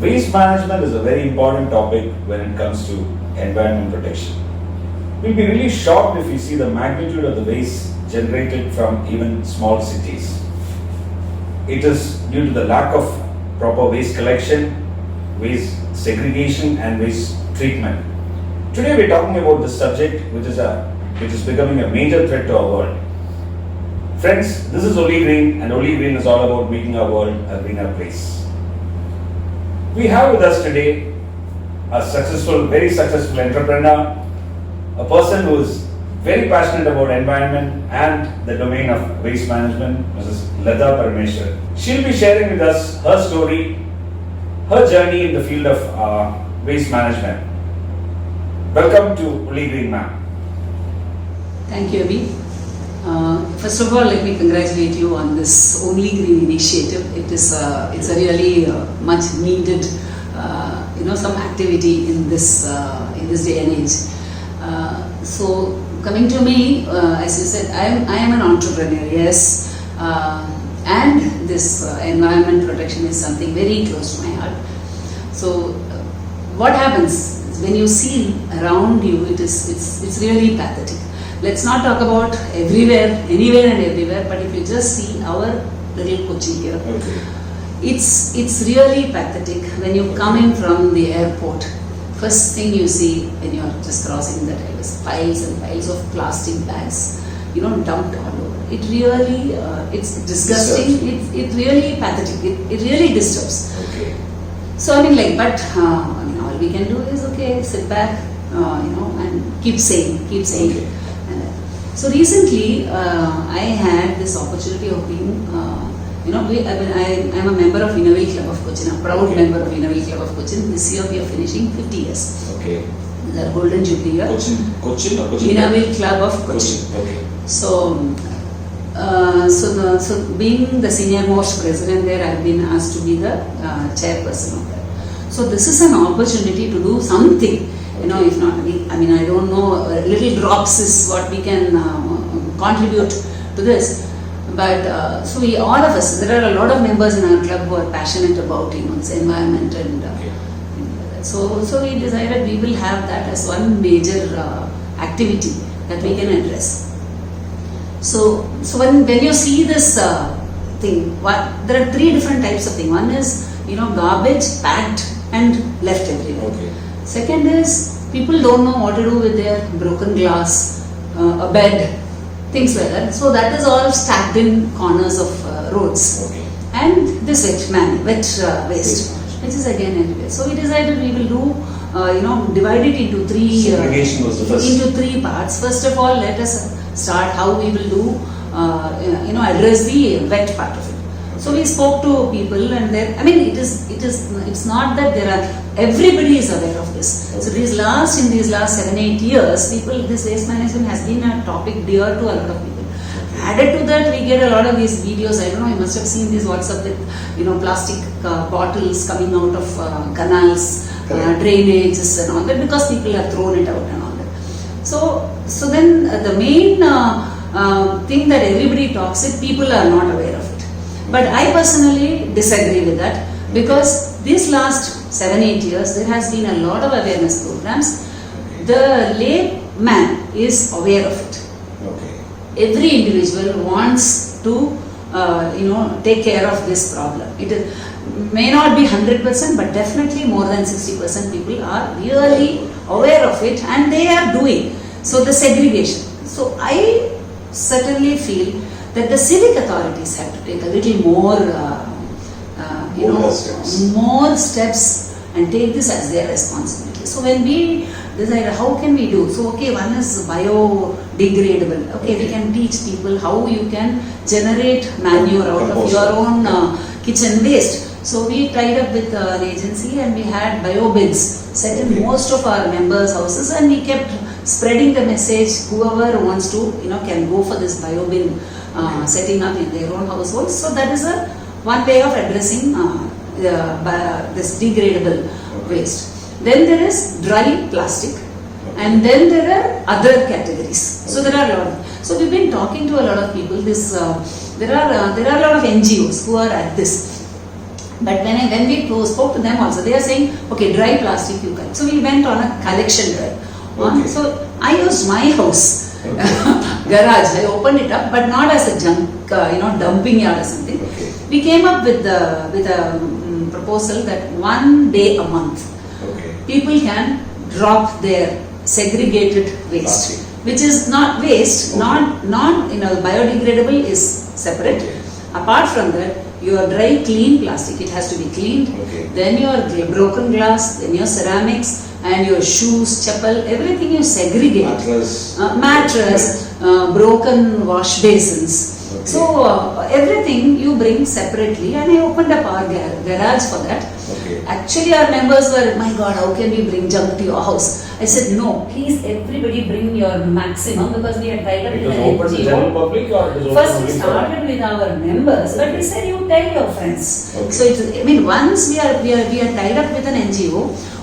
Waste management is a very important topic when it comes to environment protection. We'll be really shocked if we see the magnitude of the waste generated from even small cities. It is due to the lack of proper waste collection, waste segregation and waste treatment. Today we're talking about this subject which is becoming a major threat to our world. Friends, this is Oli Green and Oli Green is all about making our world a greener place. We have with us today a very successful entrepreneur, a person who is very passionate about environment and the domain of waste management, Mrs. Lata Parameshwar. She'll be sharing with us her story, her journey in the field of waste management. Welcome to Oli Green, ma'am. Thank you, Abhi. First of all, let me congratulate you on this Only Green initiative. It's a really much needed, some activity in this day and age. So coming to me, as you said, I am an entrepreneur, yes, and this environment protection is something very close to my heart. So what happens when you see around you, it's really pathetic. Let's not talk about anywhere and everywhere, but if you just see our little Kochi here, Okay. it's really pathetic when you come in from the airport. First thing you see when you're just crossing the railway is piles and piles of plastic bags, dumped all over. It really, it's disgusting. It really pathetic. It really disturbs. Okay. So but all we can do is sit back, and keep saying. Okay. So recently, I had this opportunity of being, I'm a member of Innovate Club of Cochin, a proud member of Innovate Club of Cochin. This year we are finishing 50 years. Okay. The golden jubilee year. Cochin or Cochin? Innovate Club of Cochin. Okay. So being the senior most president there, I've been asked to be the chairperson of that. So this is an opportunity to do something. If not, I don't know, little drops is what we can contribute to this. But so all of us, there are a lot of members in our club who are passionate about its environment and so we decided we will have that as one major activity that we can address. So when you see this thing, there are three different types of thing. One is garbage packed and left everywhere. Okay. Second is people don't know what to do with their broken glass, a bed, things like that. So that is all stacked in corners of roads. Okay. And this wet waste, which is again everywhere. So we decided we will do, divide it into three. Segregation was the first. Into three parts. First of all, let us start how we will do, address the wet part of it. So we spoke to people, and it's not that everybody is aware of this. So in these last 7-8 years, this waste management has been a topic dear to a lot of people. Added to that, we get a lot of these videos. I don't know, you must have seen these WhatsApp with plastic bottles coming out of canals, drainages and all that, because people have thrown it out and all that. So then the main thing that everybody talks is people are not aware of it. But I personally disagree with that, because these last 7-8 years there has been a lot of awareness programs. The layman is aware of it. Okay. Every individual wants to take care of this problem. It may not be 100%, but definitely more than 60% people are really aware of it, and they are doing. So the segregation. So I certainly feel that the civic authorities have to take a little more, more steps and take this as their responsibility. So when we decide how can we do, so one is biodegradable. We can teach people how you can generate manure out of your own kitchen waste. So we tied up with an agency and we had bio bins set in most of our members' houses, and we kept spreading the message. Whoever wants to, can go for this bio bin setting up in their own households. So that is one way of addressing this degradable waste. Then there is dry plastic, and then there are other categories. So there are a lot. So we've been talking to a lot of people. There are a lot of NGOs who are at this. But when we spoke to them also, they are saying, okay, dry plastic you collect. So we went on a collection drive. Okay. So I used my house Okay. garage. I opened it up, but not as a junk, dumping yard or something. Okay. We came up with a proposal that 1 day a month Okay. people can drop their segregated waste, Plastic. which is not waste, Okay. not biodegradable is separate. Okay. Apart from that, your dry clean plastic, it has to be cleaned. Okay. Then your broken glass, then your ceramics, and your shoes, chapel, everything you segregate. Mattress. Broken wash basins. Okay. So everything you bring separately, and I opened up our garage for that. Okay. Actually, our members were, my God, how can we bring junk to your house? I said, no, please everybody bring your maximum, because we had tied up It with was an open to general NGO. public or it was open First we only for? started with our members, but we said you tell your friends. Okay. So once we are tied up with an NGO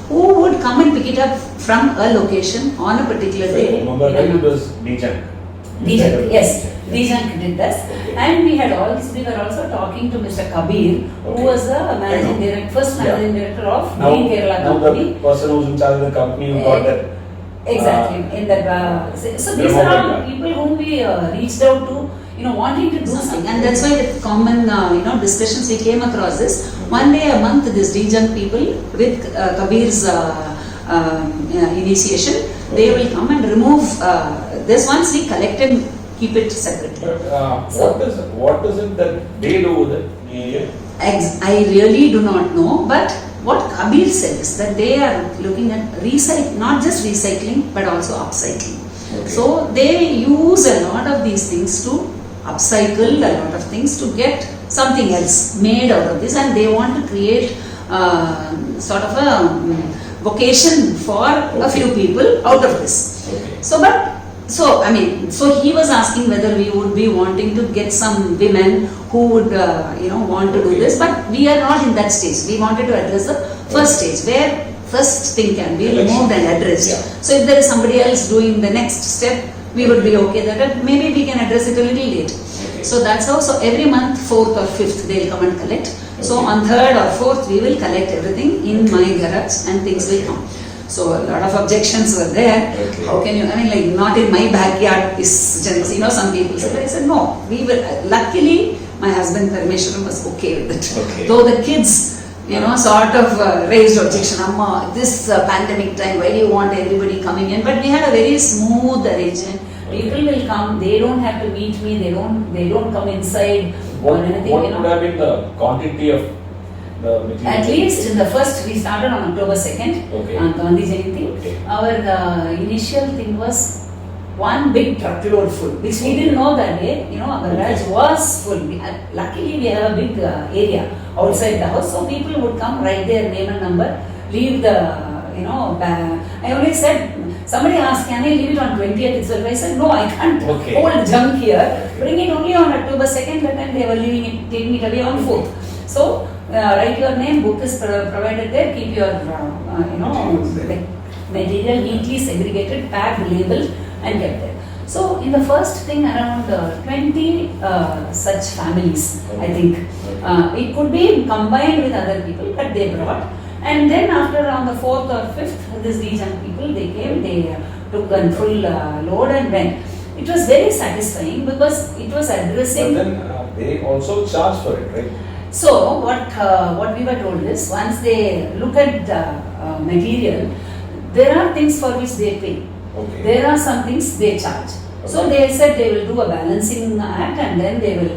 who would come and pick it up from a location on a particular So, day. remember in a right, it month. was Dijak. Dijak, yes. Yeah. Dijak did this. Okay. And we were also talking to Mr. Kabir, who Okay. was the managing I know. director, first managing director of Now, Green Kerala now company. the person who's in charge of the company who got that. Exactly. In that, so these are all people whom we reached out to, wanting to do something. And that's why the common, discussions we came across this. One day a month, this Dijak people with Kabir's initiation, they will come and remove this. Once we collect and keep it separate. But So- what is it that they do with it? Yeah. I really do not know, but what Kabir said is that they are looking at not just recycling, but also upcycling. Okay. So they use a lot of these things to upcycle a lot of things to get something else made out of this, and they want to create sort of a vocation for a few people out of this. Okay. So he was asking whether we would be wanting to get some women who would, want to do Okay. this, but we are not in that stage. We wanted to address the first stage where first thing can be Election. removed and addressed. Yeah. So if there is somebody else doing the next step, we would be okay that maybe we can address it a little late. Okay. So that's how. So every month, 4th or 5th, they'll come and collect. So Okay. on 3rd or 4th, we will collect everything in my garage and things will come. So a lot of objections were there. Okay. How can you, not in my backyard is, some people said. I said, no, we will. Luckily, my husband Parmeshwaran was okay with it. Okay. Though the kids, sort of raised objection. Amma, this pandemic time, why do you want everybody coming in? But we had a very smooth arrangement. People will come. They don't have to meet me. They don't come inside or What anything. would have been the quantity of the material? At least in the first, we started on October 2nd, Okay. on Gandhi Jayanti. Okay. Our initial thing was one big truckload full, which we didn't know that day. Our garage was full. Luckily, we have a big area outside the house, so people would come, write their name and number, leave the, I only said, somebody asked, can I leave it on 20th itself? I said, no, I can't Okay. hold junk here. Okay. Bring it only on October 2nd, that time they were leaving it, taking it away on 4th. So, write your name, book is provided there, keep your, Materials there. like, material neatly segregated, packed, labeled, and kept there. So, in the first thing, around 20 such families, I Okay. think. Okay. It could be combined with other people, but they brought. And then after around the 4th or 5th, these young people, they came, they took a full load and went. It was very satisfying because it was But addressing. then they also charge for it, right? So what we were told is, once they look at the material, there are things for which they pay. Okay. There are some things they charge. So they said they will do a balancing act and then they will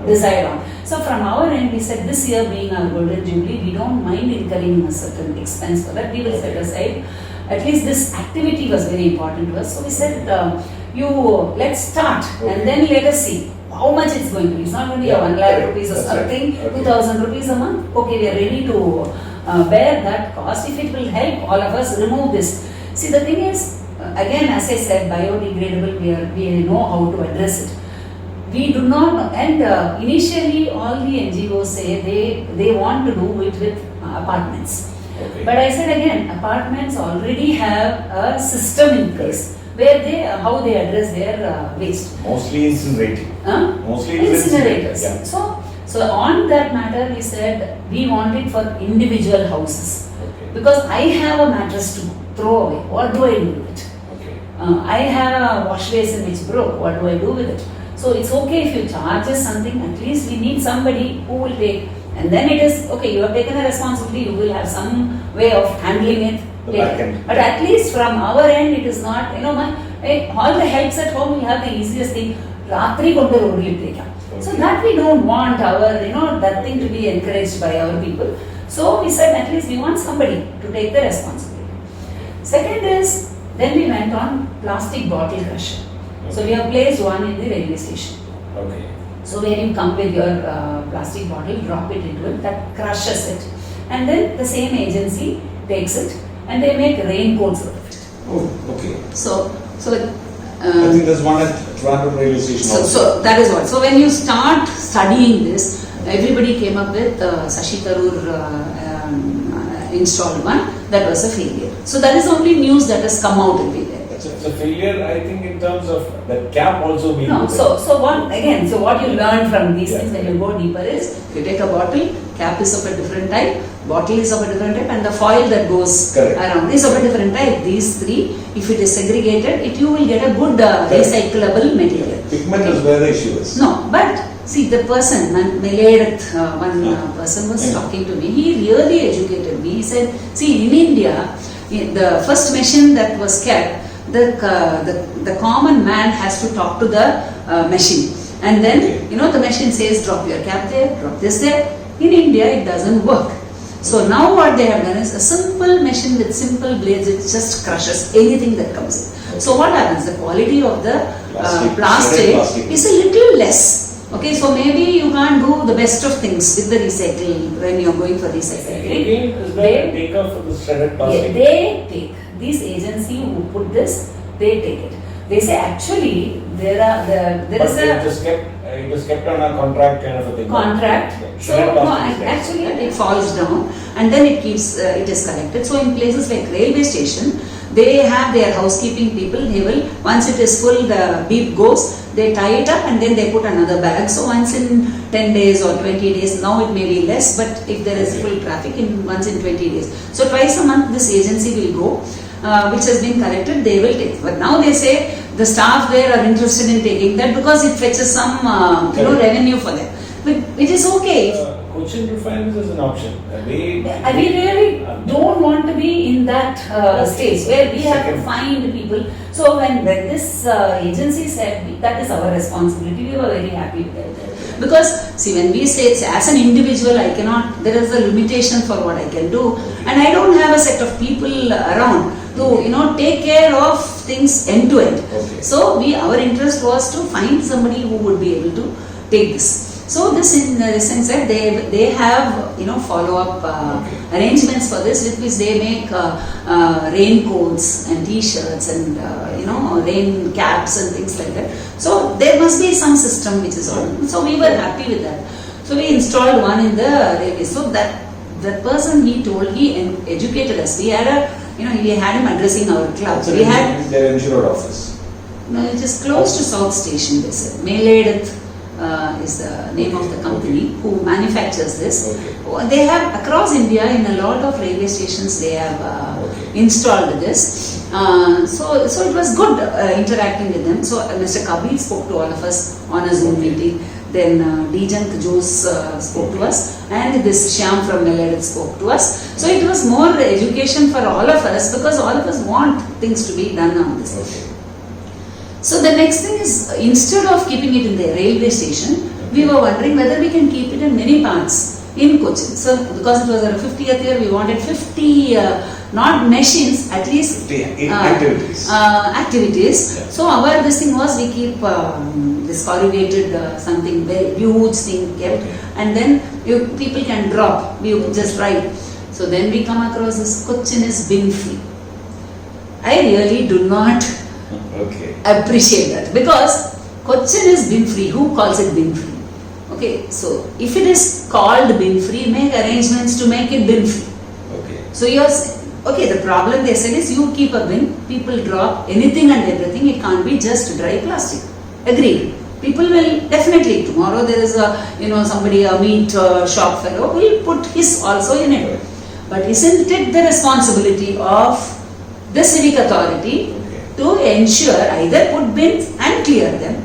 decide on. So from our end, we said this year being our golden jubilee, we don't mind incurring a certain expense for that. We will set aside. At least this activity was very important to us. So we said, let's start and then let us see how much it's going to be. It's not going to be a 1 lakh correct. rupees or That's right. something, Okay. 2,000 rupees a month. Okay, we are ready to bear that cost if it will help all of us remove this. See, the thing is, again, as I said, biodegradable, we know how to address it. We do not know, and initially all the NGOs say they want to do it with apartments. Okay. But I said again, apartments already have a system in place where how they address their waste. Mostly incinerating. Huh? Mostly it's Incinerators. yeah. So on that matter, we said we want it for individual houses. Okay. Because I have a mattress to throw away. What do I do with it? Okay. I have a wash basin which broke. What do I do with it? So it's okay if you charge us something. At least we need somebody who will take. And then it is okay. You have taken a responsibility. You will have some way of handling it. The back end. But at least from our end, it is not. You know, all the helps at home will have the easiest thing. Ratri kondu road take. So that we don't want our, that thing to be encouraged by our people. So we said at least we want somebody to take the responsibility. Second is, then we went on plastic bottle crusher. So we have placed one in the railway station. Okay. So where you come with your plastic bottle, drop it into it, that crushes it. And then the same agency takes it and they make raincoats out of it. Oh, okay. So I think there's one at Trivandrum railway station also. So that is what. So when you start studying this, everybody came up with Sashi Tharoor installed one. That was a failure. So that is only news that has come out everywhere. It's a failure, I think, in terms of the cap also being. No, so what you learn from these things when Yeah. you go deeper is you take a bottle, cap is of a different type, bottle is of a different type, and the foil that goes Correct. around is of a different type. These three, if it is segregated, you will get a good recyclable material. Pigment is where the issue is. No, but see the person, person was Yeah. talking to me. He really educated me. He said, see in India, the first machine that was kept, the common man has to talk to the machine, and then Okay. the machine says drop your cap there, drop this there. In India, it doesn't work. So now what they have done is a simple machine with simple blades. It just crushes anything that comes in. So what happens? The quality of the Plastic. plastic is a little less. Okay, so maybe you can't do the best of things with the recycle when you're going for recycling. Again, is there a taker for the shredded Yeah, plastic? they take this agency who put this, they take it. They say actually there But is it was kept on a contract kind of a thing. contract. Yeah. So Shredded no, plastic is there. actually it falls down and then it is collected. So in places like railway station, they have their housekeeping people. They will, once it is full, the beep goes. They tie it up and then they put another bag. So once in 10 days or 20 days, now it may be less, but if there is full traffic, once in 20 days. So twice a month this agency will go, which has been collected, they will take. But now they say the staff there are interested in taking that because it fetches some revenue for them. But it is okay. Cochin refineries is an option. We really don't want to be in that stage where we have to Second. find people. So when this agency said that is our responsibility, we were very happy with it. Because see, when we say it's as an individual, I cannot. There is a limitation for what I can do, and I don't have a set of people around to take care of things end to end. Okay. So our interest was to find somebody who would be able to take this. So this in the sense that they have follow up arrangements for this, with which they make raincoats and t-shirts and rain caps and things like that. So there must be some system which is on. So we were happy with that. So we installed one in the railway. So that person, he educated us. We had we had him addressing our club. So We had their insured office. no, it is close to South Station. They said Melaedath is the name of the company who manufactures this. Okay. They have across India in a lot of railway stations they have installed this. So it was good interacting with them. So Mr. Kabir spoke to all of us on a Zoom meeting. Then Dijank Jose spoke to us, and this Shyam from Melaedath spoke to us. So it was more education for all of us because all of us want things to be done on this. Okay. So the next thing is, instead of keeping it in the railway station, we were wondering whether we can keep it in many parts in Cochin. So because it was our 50th year, we wanted 50, not machines, at least 50 activities. activities. Yeah. So this thing was, we keep this corrugated something very huge thing kept, Okay. and then people can drop. We just write. So then we come across this Cochin is bin free. I really do not Okay. appreciate that because Cochin is bin free. Who calls it bin free? Okay, so if it is called bin free, make arrangements to make it bin free. Okay. So the problem they said is you keep a bin, people drop anything and everything. It can't be just dry plastic. Agreed. People will definitely, tomorrow there is a, somebody, a meat shop fellow will put his also in it. But isn't it the responsibility of the civic authority to ensure either put bins and clear them,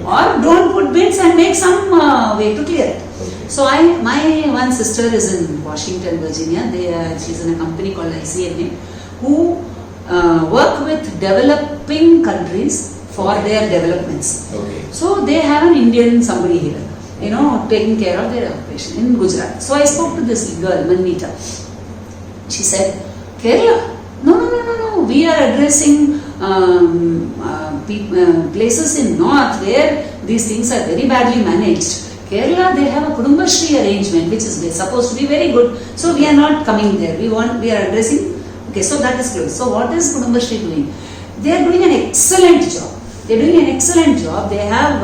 or don't put bins and make some way to clear it. So my one sister is in Washington, Virginia. She's in a company called ICMA, who work with developing countries for their developments. So they have an Indian somebody here, taking care of their operation in Gujarat. So I spoke to this girl, Manmeeta. She said, Kerala? No. We are addressing places in north where these things are very badly managed. Kerala, they have a Kudumbashri arrangement which is supposed to be very good. So we are not coming there. We are addressing. Okay, so that is close. So what is Kudumbashri doing? They are doing an excellent job. They have,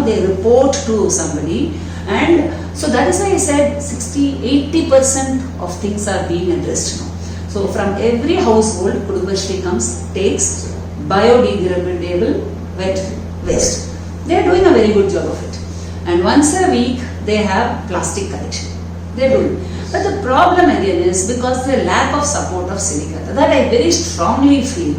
they report to somebody, and so that is why I said 60-80% of things are being addressed now. So from every household, Kudumbashri comes, takes biodegradable wet waste. They are doing a very good job of it. And once a week, they have plastic collection. They do. But the problem again is because the lack of support of civic authority, that I very strongly feel.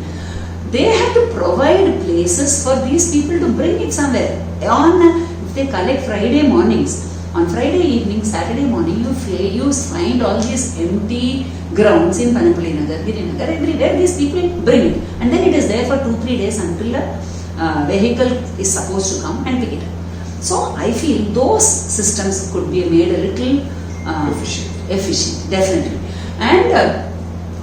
They have to provide places for these people to bring it somewhere. If they collect Friday mornings, on Friday evening, Saturday morning, you find all these empty grounds in Panampally Nagar, Giri Nagar, everywhere these people bring it. And then it is there for 2-3 days until a vehicle is supposed to come and pick it up. So I feel those systems could be made a little efficient, definitely. And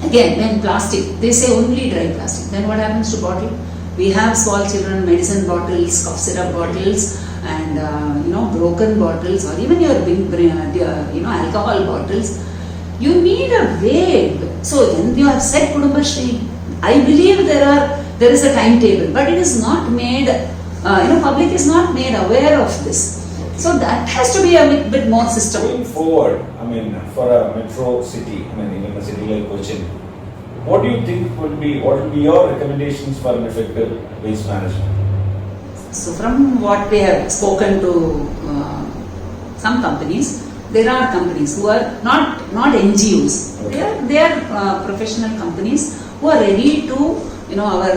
again, when plastic, they say only dry plastic. Then what happens to bottle? We have small children, medicine bottles, cough syrup bottles, and broken bottles, or even your alcohol bottles. You need a way. So when you have said Kudumbashri, I believe there is a timetable, but it is not made. Public is not made aware of this. So that has to be a bit more system. Going forward, for a metro city, even a city like Cochin, what do you think what will be your recommendations for an effective waste management? So from what we have spoken to some companies, there are companies who are not NGOs. Okay. They are professional companies who are ready to, our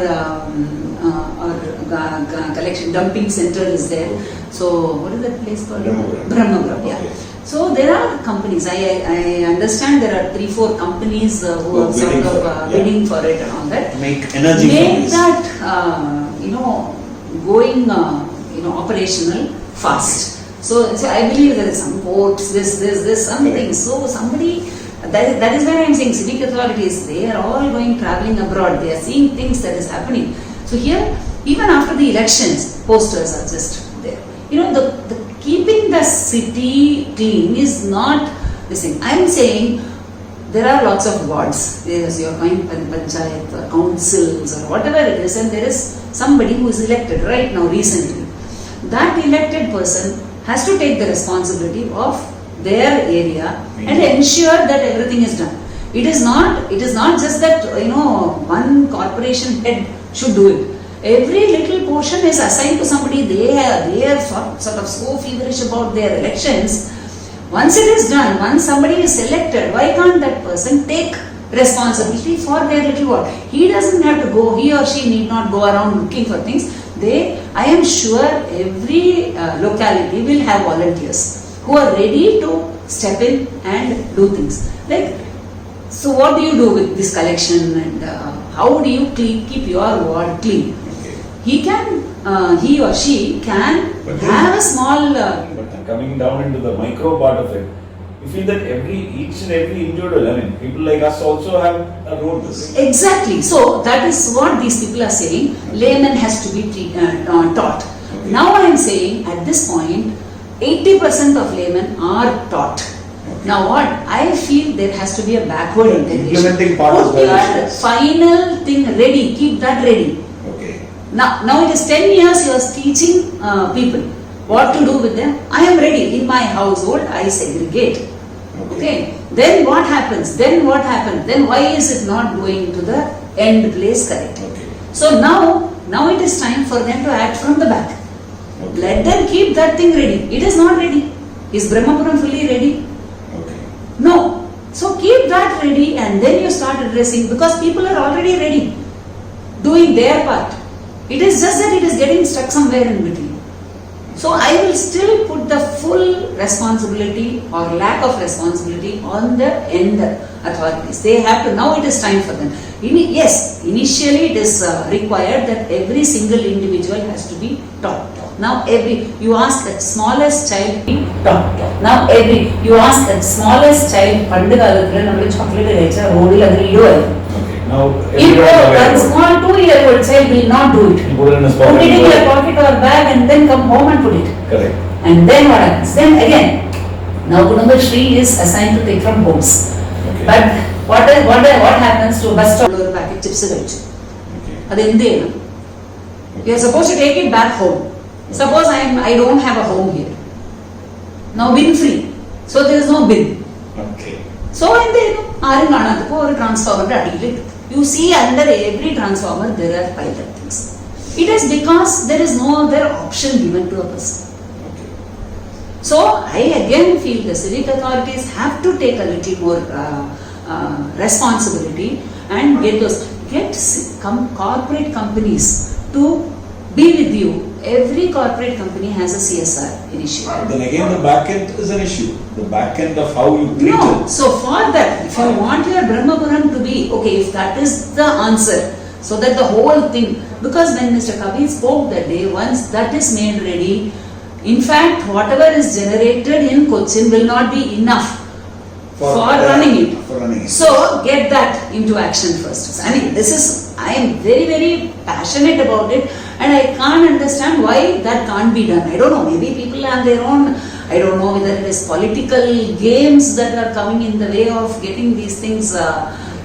collection dumping center is there. So what is that place called? Brahmapuram. Yeah. Okay. So there are companies. I understand there are 3-4 companies who are sort of bidding for it and all that. Make energy. Make that going operational fast. So I believe there is some ports, this something. So somebody. That is where I am saying civic authorities, they are all traveling abroad. They are seeing things that is happening. So here, even after the elections, posters are just there. The keeping the city clean is not the same. I am saying there are lots of wards. There is your panchayat or councils or whatever it is, and there is somebody who is elected right now recently. That elected person has to take the responsibility of their area and ensure that everything is done. It is not just that one corporation head should do it. Every little portion is assigned to somebody. They are sort of so feverish about their elections. Once it is done, once somebody is selected, why can't that person take responsibility for their little ward? He doesn't have to go. He or she need not go around looking for things. I am sure every locality will have volunteers who are ready to step in and do things. So what do you do with this collection, and how do you keep your ward clean? He or she can have a small... but coming down into the micro part of it, you feel that each and every individual, people like us also have a role to play. Exactly. So that is what these people are saying. Layman has to be taught. Okay. Now I am saying at this point, 80% of laymen are taught. Okay. Now what? I feel there has to be a backward integration. Implementing part as well. Your final thing ready. Keep that ready. Okay. Now it is 10 years you are teaching people what to do with them. I am ready. In my household, I segregate. Okay. Then what happens? Then why is it not going to the end place correct? Okay. So now it is time for them to act from the back. Okay. Let them keep that thing ready. It is not ready. Is Brahmapuram fully ready? Okay. No. So keep that ready and then you start addressing, because people are already ready, doing their part. It is just that it is getting stuck somewhere in between. So I will still put the full responsibility or lack of responsibility on the end authorities. They have to, now it is time for them. Yes, initially it is required that every single individual has to be taught. Now you ask that smallest child be taught. Now you ask that smallest child, chocolate Okay. Now if everyone is a aware about small 2-year-old child will not do it, it. Put it in his put it in pocket. your pocket or bag and then come home and put it. Correct. And then what happens? Then again, now Kudumba Shri is assigned to take from homes. Okay. But what happens to a bus stop or packet chips? Okay. You are supposed to take it back home. Suppose I don't have a home here. Now bin free. So there is no bin. Okay. So when they or transformer, you see under every transformer there are pilot things. It is because there is no other option given to a person. Okay. So I again feel the civic authorities have to take a little more responsibility and get corporate companies to be with you. Every corporate company has a CSR initiative. Then again, the back end is an issue. The back end of how you treat No, it. so for that, if you want your Brahmapuram to be, okay, if that is the answer, so that the whole thing, because when Mr. Kabir spoke that day, once that is made ready, in fact, whatever is generated in Cochin will not be enough for running it. For running it. So get that into action first. I mean, I am very, very passionate about it and I can't understand why that can't be done. I don't know, maybe people have their own, I don't know whether it is political games that are coming in the way of getting these things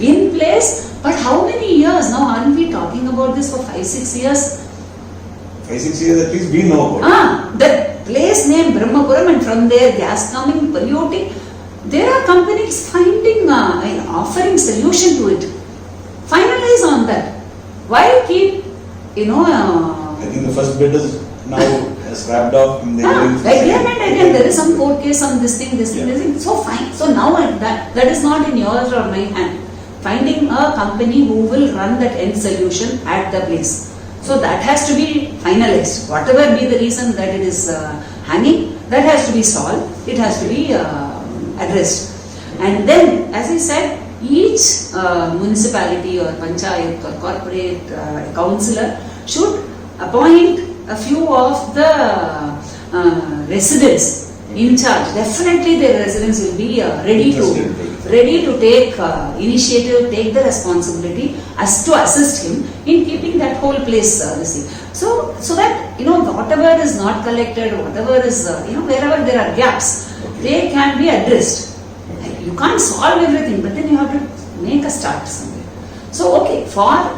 in place. But how many years now? Aren't we talking about this for 5-6 years? 5-6 years at least we know about it. The place named Brahmapuram and from there gas coming, polluting. There are companies finding, offering solution to it. Finalize on that. Why keep, I think the first bid is now scrapped off and again and again there is some court case on this thing. So fine. So now that is not in yours or my hand. Finding a company who will run that end solution at the place. So that has to be finalized. Whatever be the reason that it is hanging, that has to be solved. It has to be addressed. And then, as I said, each municipality or panchayat or corporate councillor should appoint a few of the residents in charge. Definitely their residents will be ready to take initiative, take the responsibility as to assist him in keeping that whole place so that whatever is not collected, whatever is wherever there are gaps, they can be addressed. You can't solve everything, but then you have to make a start somewhere. So for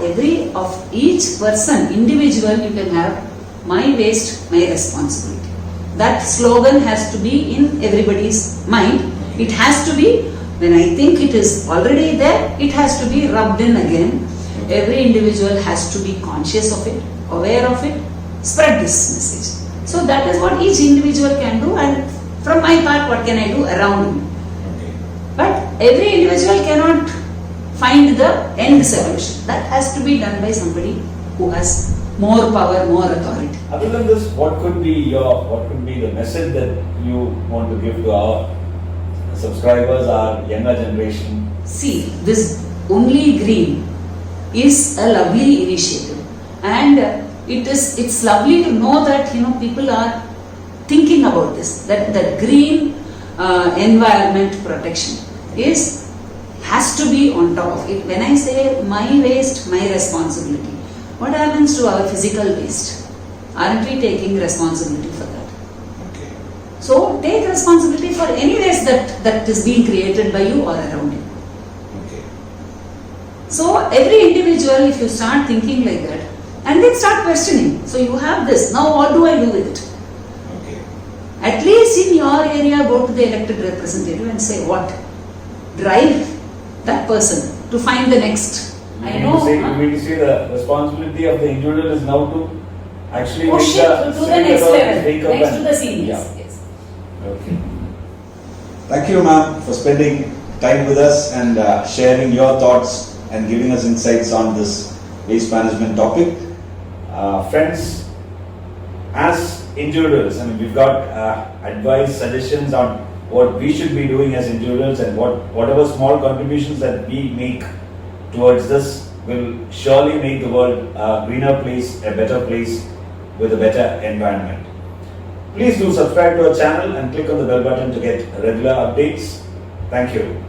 each person, individual, you can have my waste, my responsibility. That slogan has to be in everybody's mind. It has to be, when I think it is already there, it has to be rubbed in again. Every individual has to be conscious of it, aware of it, spread this message. So that is what each individual can do, and from my part, what can I do around me? But every individual cannot find the end solution. That has to be done by somebody who has more power, more authority. Other than this, what could be the message that you want to give to our subscribers, our younger generation? See, this Only Green is a lovely initiative, and it's lovely to know that people are thinking about this. That green environment protection has to be on top of it. When I say my waste, my responsibility, what happens to our physical waste? Aren't we taking responsibility for that? Okay. So take responsibility for any waste that is being created by you or around you. Okay. So every individual, if you start thinking like that, and then start questioning. So you have this, now what do I do with it? Okay. At least in your area, go to the elected representative and say what? Drive that person to find the next. You mean to say the responsibility of the individual is now to actually push make it to the next take level, up next to and- the seniors. Yeah. Yes. Okay. Thank you, ma'am, for spending time with us and sharing your thoughts and giving us insights on this waste management topic. Friends, as individuals, I mean, we've got advice, suggestions on what we should be doing as individuals, and whatever small contributions that we make towards this will surely make the world a greener place, a better place with a better environment. Please do subscribe to our channel and click on the bell button to get regular updates. Thank you.